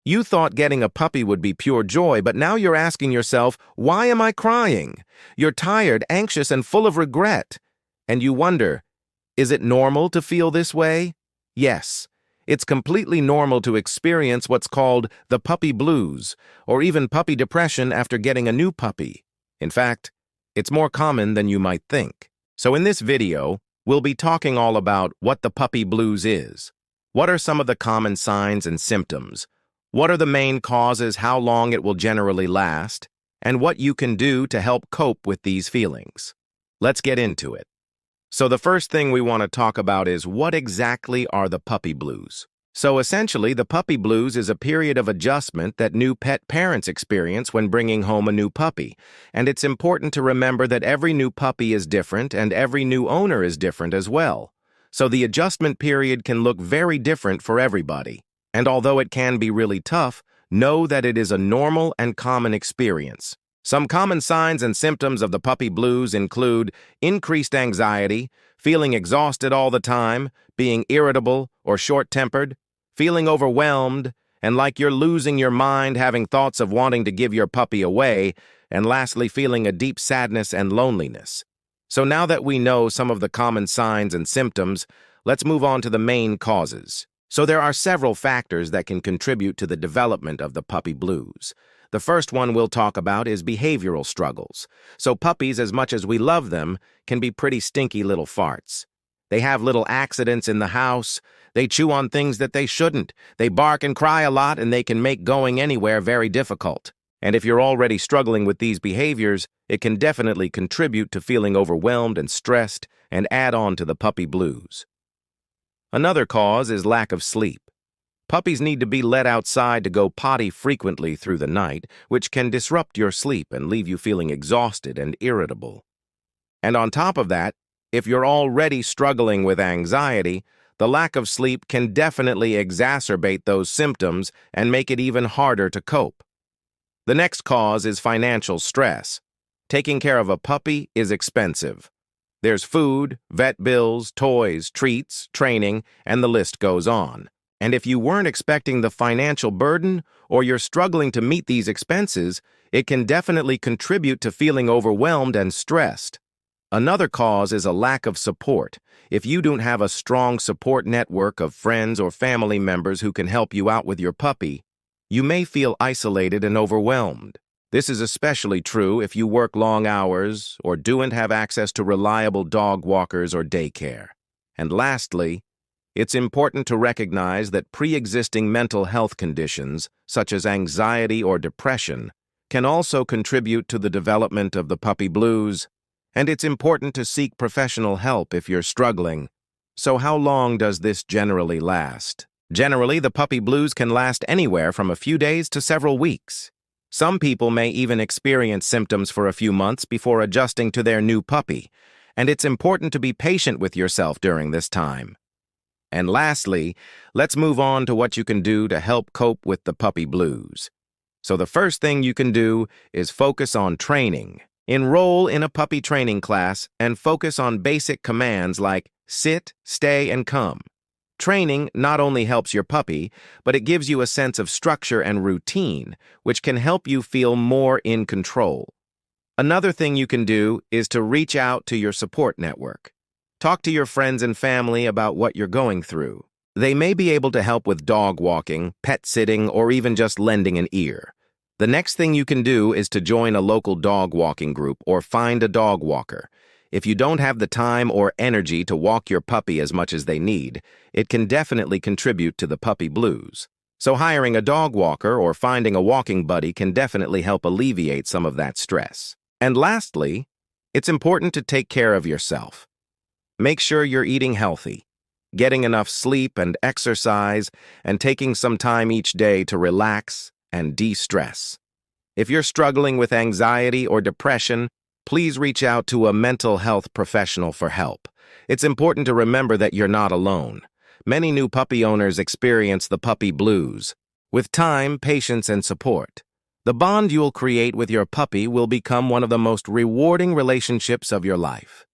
You thought getting a puppy would be pure joy, but now you're asking yourself, why am I crying? You're tired, anxious, and full of regret. And you wonder, is it normal to feel this way? Yes, it's completely normal to experience what's called the puppy blues, or even puppy depression after getting a new puppy. In fact, it's more common than you might think. So in this video, we'll be talking all about what the puppy blues is. What are some of the common signs and symptoms? What are the main causes, how long it will generally last, and what you can do to help cope with these feelings? Let's get into it. So the first thing we want to talk about is what exactly are the puppy blues? So essentially, the puppy blues is a period of adjustment that new pet parents experience when bringing home a new puppy. And it's important to remember that every new puppy is different and every new owner is different as well. So the adjustment period can look very different for everybody. And although it can be really tough, know that it is a normal and common experience. Some common signs and symptoms of the puppy blues include increased anxiety, feeling exhausted all the time, being irritable or short-tempered, feeling overwhelmed, and like you're losing your mind, having thoughts of wanting to give your puppy away, and lastly, feeling a deep sadness and loneliness. So now that we know some of the common signs and symptoms, let's move on to the main causes. So there are several factors that can contribute to the development of the puppy blues. The first one we'll talk about is behavioral struggles. So puppies, as much as we love them, can be pretty stinky little farts. They have little accidents in the house, they chew on things that they shouldn't, they bark and cry a lot, and they can make going anywhere very difficult. And if you're already struggling with these behaviors, it can definitely contribute to feeling overwhelmed and stressed and add on to the puppy blues. Another cause is lack of sleep. Puppies need to be let outside to go potty frequently through the night, which can disrupt your sleep and leave you feeling exhausted and irritable. And on top of that, if you're already struggling with anxiety, the lack of sleep can definitely exacerbate those symptoms and make it even harder to cope. The next cause is financial stress. Taking care of a puppy is expensive. There's food, vet bills, toys, treats, training, and the list goes on. And if you weren't expecting the financial burden or you're struggling to meet these expenses, it can definitely contribute to feeling overwhelmed and stressed. Another cause is a lack of support. If you don't have a strong support network of friends or family members who can help you out with your puppy, you may feel isolated and overwhelmed. This is especially true if you work long hours or don't have access to reliable dog walkers or daycare. And lastly, it's important to recognize that pre-existing mental health conditions, such as anxiety or depression, can also contribute to the development of the puppy blues, and it's important to seek professional help if you're struggling. So how long does this generally last? Generally, the puppy blues can last anywhere from a few days to several weeks. Some people may even experience symptoms for a few months before adjusting to their new puppy, and it's important to be patient with yourself during this time. And lastly, let's move on to what you can do to help cope with the puppy blues. So the first thing you can do is focus on training. Enroll in a puppy training class and focus on basic commands like sit, stay, and come. Training not only helps your puppy, but it gives you a sense of structure and routine, which can help you feel more in control. Another thing you can do is to reach out to your support network. Talk to your friends and family about what you're going through. They may be able to help with dog walking, pet sitting, or even just lending an ear. The next thing you can do is to join a local dog walking group or find a dog walker. If you don't have the time or energy to walk your puppy as much as they need, it can definitely contribute to the puppy blues. So hiring a dog walker or finding a walking buddy can definitely help alleviate some of that stress. And lastly, it's important to take care of yourself. Make sure you're eating healthy, getting enough sleep and exercise, and taking some time each day to relax and de-stress. If you're struggling with anxiety or depression, please reach out to a mental health professional for help. It's important to remember that you're not alone. Many new puppy owners experience the puppy blues. With time, patience, and support, the bond you'll create with your puppy will become one of the most rewarding relationships of your life.